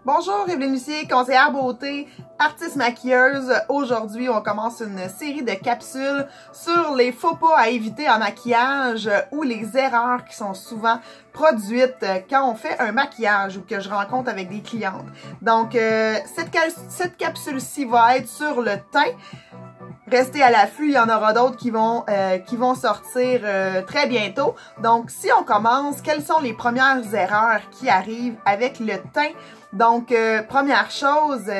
Bonjour, Evelyne Lucier, conseillère beauté, artiste maquilleuse. Aujourd'hui, on commence une série de capsules sur les faux pas à éviter en maquillage ou les erreurs qui sont souvent produites quand on fait un maquillage ou que je rencontre avec des clientes. Donc, cette capsule-ci va être sur le teint. Restez à l'affût, il y en aura d'autres qui vont sortir très bientôt. Donc, si on commence, quelles sont les premières erreurs qui arrivent avec le teint? Donc, première chose,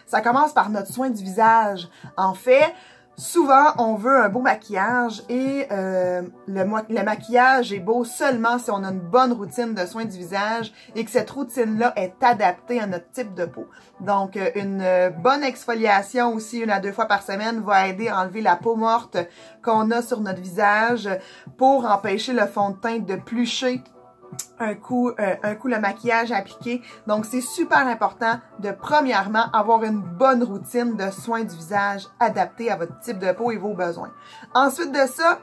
ça commence par notre soin du visage. En fait, souvent, on veut un beau maquillage et le maquillage est beau seulement si on a une bonne routine de soin du visage et que cette routine-là est adaptée à notre type de peau. Donc, une bonne exfoliation aussi 1 à 2 fois par semaine va aider à enlever la peau morte qu'on a sur notre visage pour empêcher le fond de teint de plucher un coup le maquillage appliqué. Donc, c'est super important de, premièrement, avoir une bonne routine de soins du visage adaptée à votre type de peau et vos besoins. Ensuite de ça,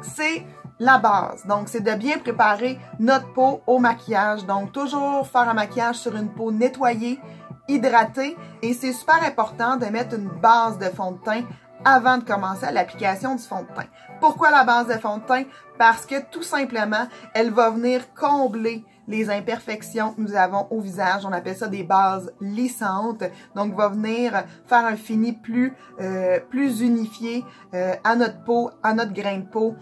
c'est la base. Donc, c'est de bien préparer notre peau au maquillage. Donc, toujours faire un maquillage sur une peau nettoyée, hydratée. Et c'est super important de mettre une base de fond de teint avant de commencer l'application du fond de teint. Pourquoi la base de fond de teint? Parce que tout simplement, elle va venir combler les imperfections que nous avons au visage. On appelle ça des bases lissantes. Donc, va venir faire un fini plus unifié à notre peau, à notre grain de peau.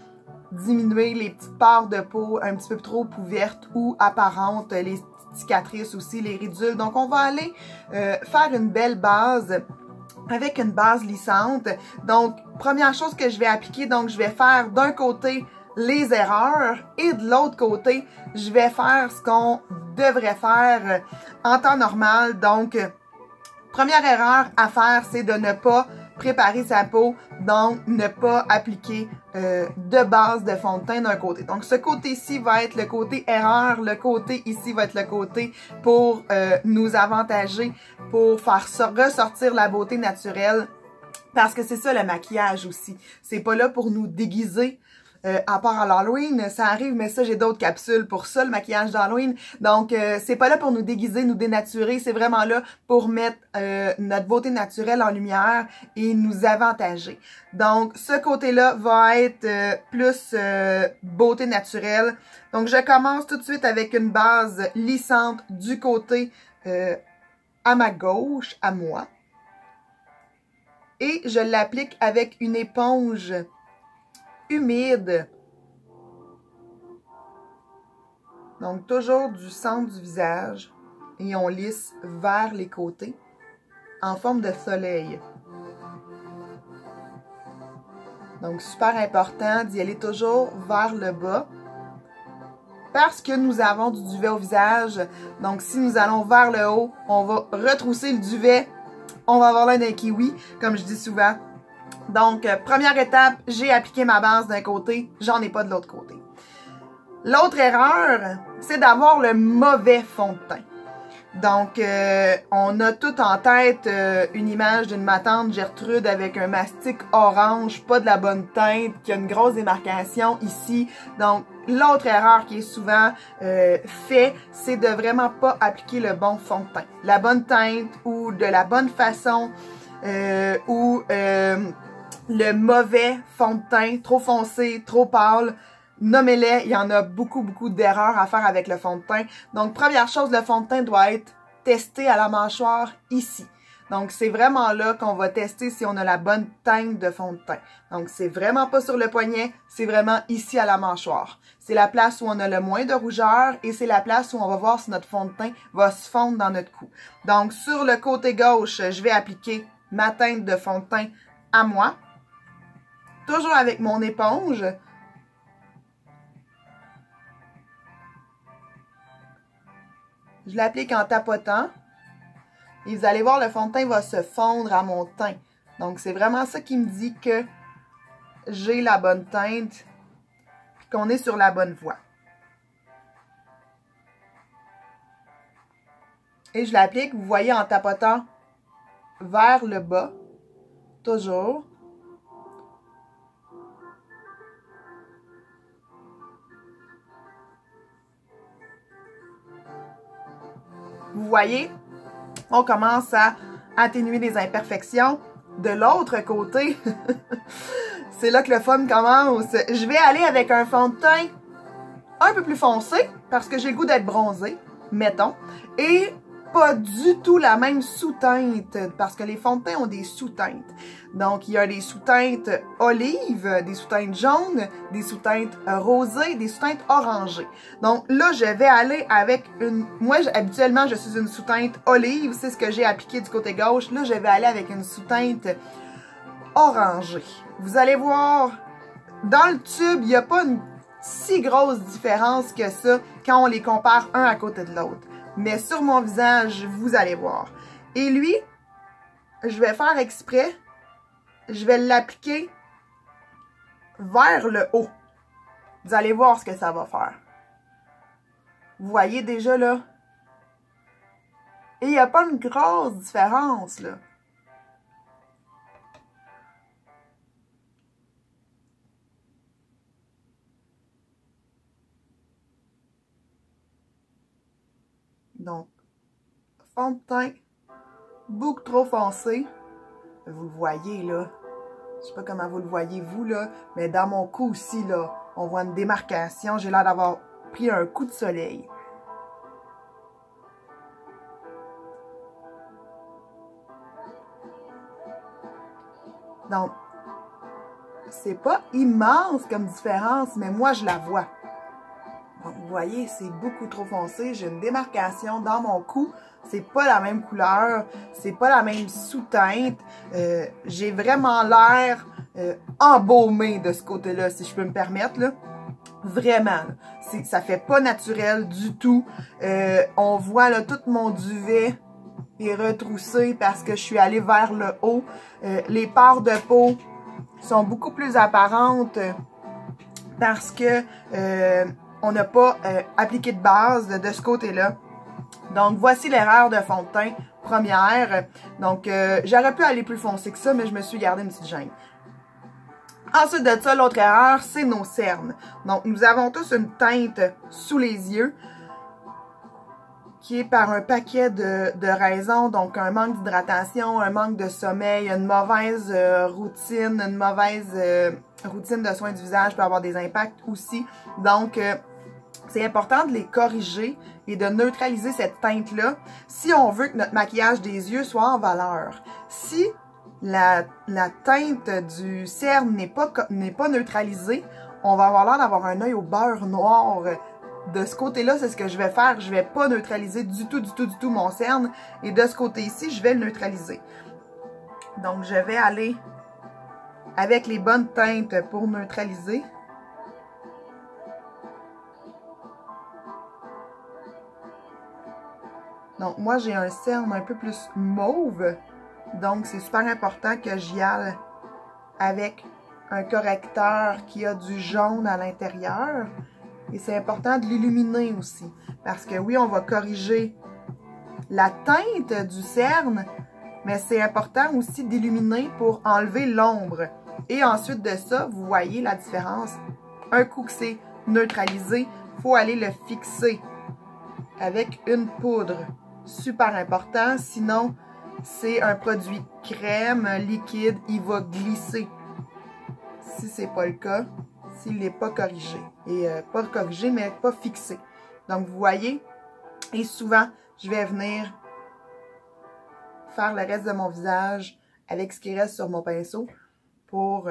Diminuer les petites parts de peau un petit peu trop ouvertes ou apparentes, les cicatrices aussi, les ridules. Donc, on va aller faire une belle base avec une base lissante. Donc, première chose que je vais appliquer, donc je vais faire d'un côté les erreurs et de l'autre côté, je vais faire ce qu'on devrait faire en temps normal. Donc, première erreur à faire, c'est de ne pas préparer sa peau, donc ne pas appliquer de base de fond de teint d'un côté. Donc, ce côté-ci va être le côté erreur, le côté ici va être le côté pour nous avantager, pour faire ressortir la beauté naturelle, parce que c'est ça le maquillage aussi. C'est pas là pour nous déguiser. À part à l'Halloween, ça arrive, mais ça, j'ai d'autres capsules pour ça, le maquillage d'Halloween. Donc, c'est pas là pour nous déguiser, nous dénaturer, c'est vraiment là pour mettre notre beauté naturelle en lumière et nous avantager. Donc, ce côté-là va être plus beauté naturelle. Donc, je commence tout de suite avec une base lissante du côté à ma gauche, à moi. Et je l'applique avec une éponge humide. Donc, toujours du centre du visage. Et on lisse vers les côtés en forme de soleil. Donc, super important d'y aller toujours vers le bas. Parce que nous avons du duvet au visage. Donc, si nous allons vers le haut, on va retrousser le duvet. On va avoir l'air d'un kiwi, comme je dis souvent. Donc, première étape, j'ai appliqué ma base d'un côté, j'en ai pas de l'autre côté. L'autre erreur, c'est d'avoir le mauvais fond de teint. Donc, on a tout en tête une image d'une ma tante Gertrude avec un mastic orange, pas de la bonne teinte, qui a une grosse démarcation ici. Donc, l'autre erreur qui est souvent faite, c'est de vraiment pas appliquer le bon fond de teint. La bonne teinte ou de la bonne façon ou le mauvais fond de teint, trop foncé, trop pâle. Nommez-les, il y en a beaucoup d'erreurs à faire avec le fond de teint. Donc, première chose, le fond de teint doit être testé à la mâchoire ici. Donc, c'est vraiment là qu'on va tester si on a la bonne teinte de fond de teint. Donc, c'est vraiment pas sur le poignet, c'est vraiment ici à la mâchoire. C'est la place où on a le moins de rougeur et c'est la place où on va voir si notre fond de teint va se fondre dans notre cou. Donc, sur le côté gauche, je vais appliquer ma teinte de fond de teint à moi. Toujours avec mon éponge. Je l'applique en tapotant. Et vous allez voir, le fond de teint va se fondre à mon teint. Donc, c'est vraiment ça qui me dit que j'ai la bonne teinte et qu'on est sur la bonne voie. Et je l'applique, vous voyez, en tapotant vers le bas. Toujours. Vous voyez, on commence à atténuer les imperfections. De l'autre côté, c'est là que le fun commence. Je vais aller avec un fond de teint un peu plus foncé, parce que j'ai le goût d'être bronzée, mettons, et pas du tout la même sous-teinte, parce que les fonds de teint ont des sous-teintes. Donc, il y a des sous-teintes olives, des sous-teintes jaunes, des sous-teintes rosées, des sous-teintes orangées. Donc là, je vais aller avec une... Moi, habituellement, je suis une sous-teinte olive, c'est ce que j'ai appliqué du côté gauche. Là, je vais aller avec une sous-teinte orangée. Vous allez voir, dans le tube, il n'y a pas une si grosse différence que ça quand on les compare un à côté de l'autre. Mais sur mon visage, vous allez voir. Et lui, je vais faire exprès, je vais l'appliquer vers le haut. Vous allez voir ce que ça va faire. Vous voyez déjà là? Et il n'y a pas une grosse différence là. Donc, fond de teint, beaucoup trop foncé. Vous le voyez, là. Je sais pas comment vous le voyez, vous, là. Mais dans mon cou aussi, là, on voit une démarcation. J'ai l'air d'avoir pris un coup de soleil. Donc, c'est pas immense comme différence, mais moi, je la vois. Donc, vous voyez, c'est beaucoup trop foncé. J'ai une démarcation dans mon cou. C'est pas la même couleur. C'est pas la même sous-teinte. J'ai vraiment l'air embaumé de ce côté-là, si je peux me permettre, là. Vraiment. Ça fait pas naturel du tout. On voit, là, tout mon duvet est retroussé parce que je suis allée vers le haut. Les parts de peau sont beaucoup plus apparentes parce que on n'a pas appliqué de base de ce côté-là. Donc, voici l'erreur de fond de teint première. Donc, j'aurais pu aller plus foncé que ça, mais je me suis gardé une petite gêne. Ensuite de ça, l'autre erreur, c'est nos cernes. Donc, nous avons tous une teinte sous les yeux qui est par un paquet de raisons. Donc, un manque d'hydratation, un manque de sommeil, une mauvaise routine, une mauvaise routine de soins du visage peut avoir des impacts aussi. Donc, c'est important de les corriger et de neutraliser cette teinte-là si on veut que notre maquillage des yeux soit en valeur. Si la teinte du cerne n'est pas neutralisée, on va avoir l'air d'avoir un œil au beurre noir. De ce côté-là, c'est ce que je vais faire. Je ne vais pas neutraliser du tout mon cerne. Et de ce côté-ci, je vais le neutraliser. Donc, je vais aller avec les bonnes teintes pour neutraliser. Donc, moi, j'ai un cerne un peu plus mauve. Donc, c'est super important que j'y aille avec un correcteur qui a du jaune à l'intérieur. Et c'est important de l'illuminer aussi. Parce que oui, on va corriger la teinte du cerne, mais c'est important aussi d'illuminer pour enlever l'ombre. Et ensuite de ça, vous voyez la différence. Un coup que c'est neutralisé, il faut aller le fixer avec une poudre. Super important, sinon c'est un produit crème, liquide, il va glisser. Si c'est pas le cas, s'il n'est pas corrigé. Et pas corrigé, mais pas fixé. Donc, vous voyez, et souvent, je vais venir faire le reste de mon visage avec ce qui reste sur mon pinceau pour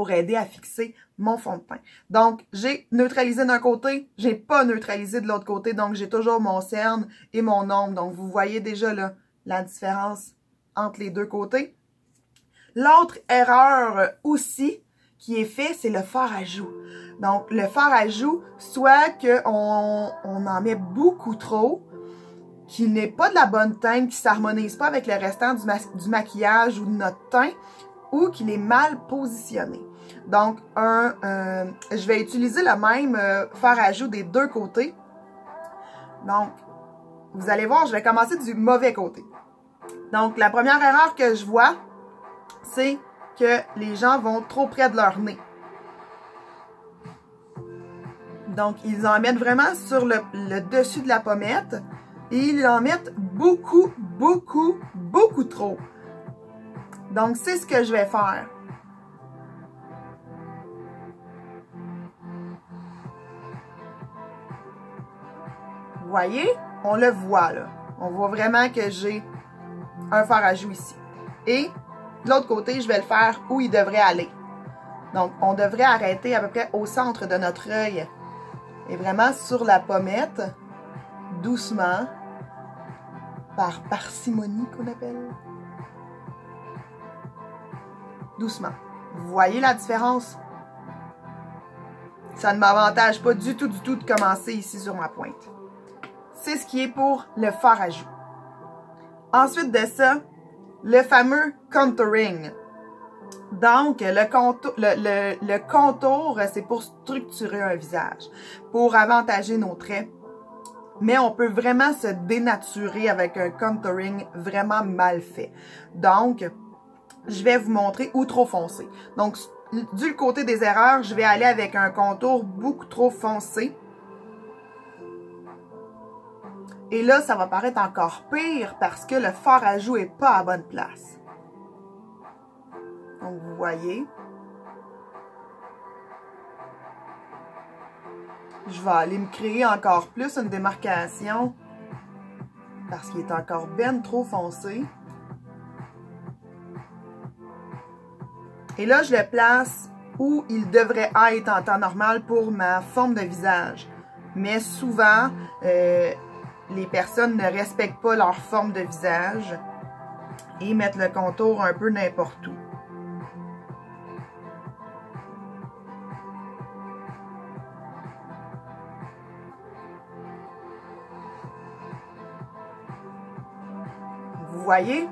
aider à fixer mon fond de teint. Donc, j'ai neutralisé d'un côté, j'ai pas neutralisé de l'autre côté, donc j'ai toujours mon cerne et mon ombre. Donc, vous voyez déjà là la différence entre les deux côtés. L'autre erreur aussi qui est fait, c'est le fard à joues. Donc, le fard à joues, soit qu'on en met beaucoup trop, qu'il n'est pas de la bonne teinte, qui ne s'harmonise pas avec le restant du maquillage ou de notre teint, ou qu'il est mal positionné. Donc, je vais utiliser le même fard à joues des deux côtés. Donc, vous allez voir, je vais commencer du mauvais côté. Donc, la première erreur que je vois, c'est que les gens vont trop près de leur nez. Donc, ils en mettent vraiment sur le dessus de la pommette. Et ils en mettent beaucoup, beaucoup, beaucoup trop. Donc, c'est ce que je vais faire. Vous voyez? On le voit, là. On voit vraiment que j'ai un fard à joues ici. Et de l'autre côté, je vais le faire où il devrait aller. Donc, on devrait arrêter à peu près au centre de notre œil. Et vraiment sur la pommette, doucement, par parcimonie qu'on appelle. Doucement. Vous voyez la différence? Ça ne m'avantage pas du tout de commencer ici sur ma pointe. C'est ce qui est pour le fard à joues. Ensuite de ça, le fameux contouring. Donc, le contour, c'est pour structurer un visage, pour avantager nos traits. Mais on peut vraiment se dénaturer avec un contouring vraiment mal fait. Donc, je vais vous montrer où trop foncé. Donc, du côté des erreurs, je vais aller avec un contour beaucoup trop foncé. Et là, ça va paraître encore pire parce que le fard à joues n'est pas à bonne place. Donc, vous voyez. Je vais aller me créer encore plus une démarcation parce qu'il est encore ben trop foncé. Et là, je le place où il devrait être en temps normal pour ma forme de visage. Mais souvent, les personnes ne respectent pas leur forme de visage et mettent le contour un peu n'importe où. Vous voyez?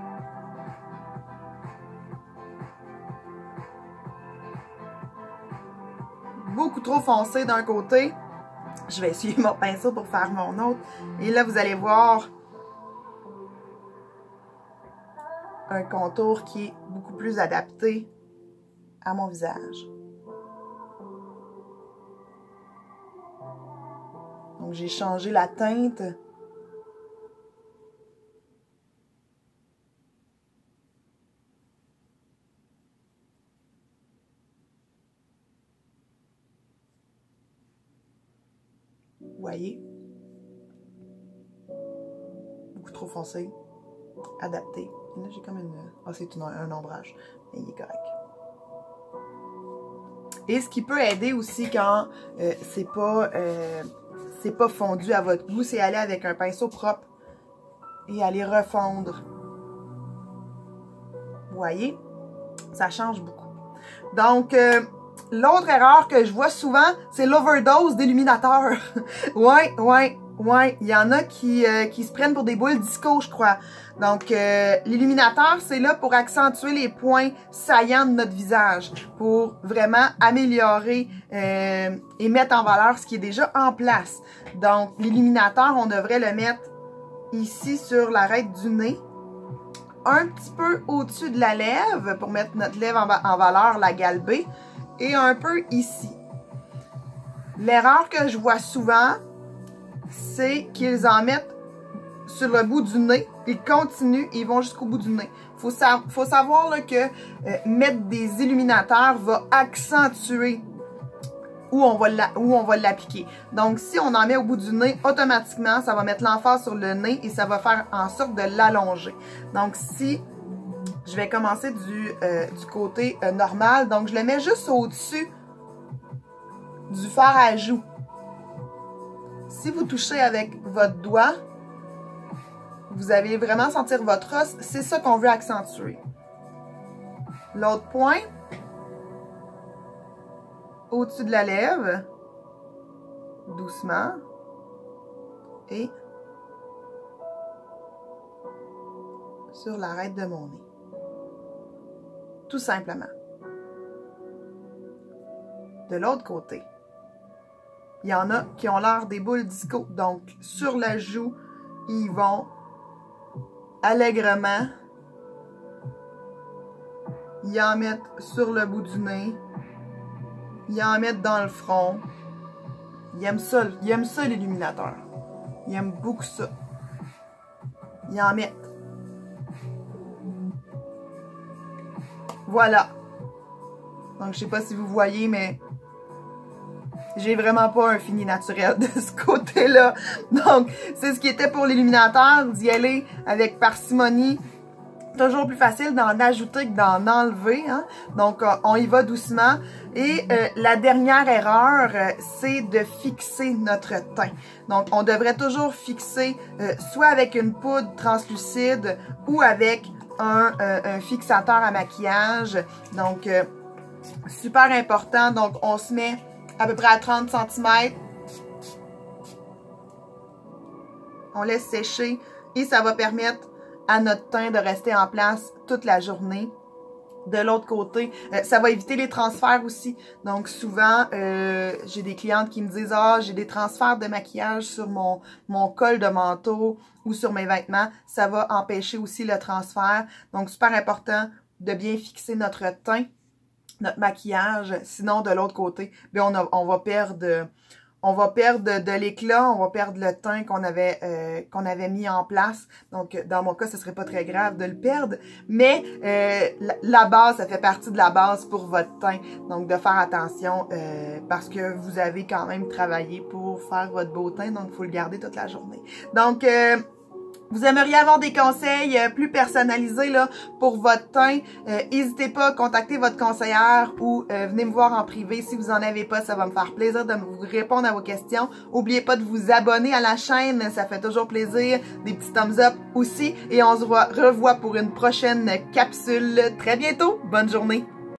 Beaucoup trop foncé d'un côté. Je vais essuyer mon pinceau pour faire mon autre. Et là, vous allez voir un contour qui est beaucoup plus adapté à mon visage. Donc, j'ai changé la teinte. Vous voyez? Beaucoup trop foncé. Adapté. Et là, j'ai comme une... Ah, c'est un ombrage. Mais il est correct. Et ce qui peut aider aussi quand c'est pas fondu à votre goût, c'est aller avec un pinceau propre et aller refondre. Vous voyez? Ça change beaucoup. Donc, l'autre erreur que je vois souvent, c'est l'overdose d'illuminateur. Ouais. Il y en a qui se prennent pour des boules disco, je crois. Donc, l'illuminateur, c'est là pour accentuer les points saillants de notre visage, pour vraiment améliorer et mettre en valeur ce qui est déjà en place. Donc, l'illuminateur, on devrait le mettre ici sur l'arête du nez, un petit peu au-dessus de la lèvre pour mettre notre lèvre en valeur, la galbée, et un peu ici. L'erreur que je vois souvent, c'est qu'ils en mettent sur le bout du nez, ils continuent et ils vont jusqu'au bout du nez. Faut savoir là, que mettre des illuminateurs va accentuer où on va l'appliquer. Donc, si on en met au bout du nez, automatiquement, ça va mettre l'emphase sur le nez et ça va faire en sorte de l'allonger. Donc, si je vais commencer du côté normal, donc je le mets juste au-dessus du fard à joues. Si vous touchez avec votre doigt, vous allez vraiment sentir votre os. C'est ça qu'on veut accentuer. L'autre point, au-dessus de la lèvre, doucement, et sur l'arête de mon nez. Tout simplement. De l'autre côté, il y en a qui ont l'air des boules disco. Donc, sur la joue, ils vont allègrement y en mettre sur le bout du nez, y en mettre dans le front. Ils aiment ça l'illuminateur. Ils aiment beaucoup ça. ils en mettent. Voilà. Donc, je sais pas si vous voyez, mais j'ai vraiment pas un fini naturel de ce côté-là. Donc, c'est ce qui était pour l'illuminateur, d'y aller avec parcimonie. Toujours plus facile d'en ajouter que d'en enlever. Hein? Donc, on y va doucement. Et la dernière erreur, c'est de fixer notre teint. Donc, on devrait toujours fixer soit avec une poudre translucide ou avec un fixateur à maquillage. Donc, super important. Donc, on se met à peu près à 30 cm. On laisse sécher et ça va permettre à notre teint de rester en place toute la journée. De l'autre côté, ça va éviter les transferts aussi. Donc souvent, j'ai des clientes qui me disent « Ah, j'ai des transferts de maquillage sur mon col de manteau ou sur mes vêtements. » Ça va empêcher aussi le transfert. Donc super important de bien fixer notre teint, notre maquillage. Sinon, de l'autre côté, bien, on va perdre... On va perdre de l'éclat, on va perdre le teint qu'on avait mis en place. Donc, dans mon cas, ce serait pas très grave de le perdre. Mais la base, ça fait partie de la base pour votre teint. Donc, de faire attention parce que vous avez quand même travaillé pour faire votre beau teint. Donc, il faut le garder toute la journée. Donc, vous aimeriez avoir des conseils plus personnalisés là, pour votre teint, n'hésitez pas à contacter votre conseillère ou venez me voir en privé. Si vous en avez pas, ça va me faire plaisir de vous répondre à vos questions. N'oubliez pas de vous abonner à la chaîne, ça fait toujours plaisir. Des petits thumbs up aussi. Et on se revoit pour une prochaine capsule très bientôt. Bonne journée!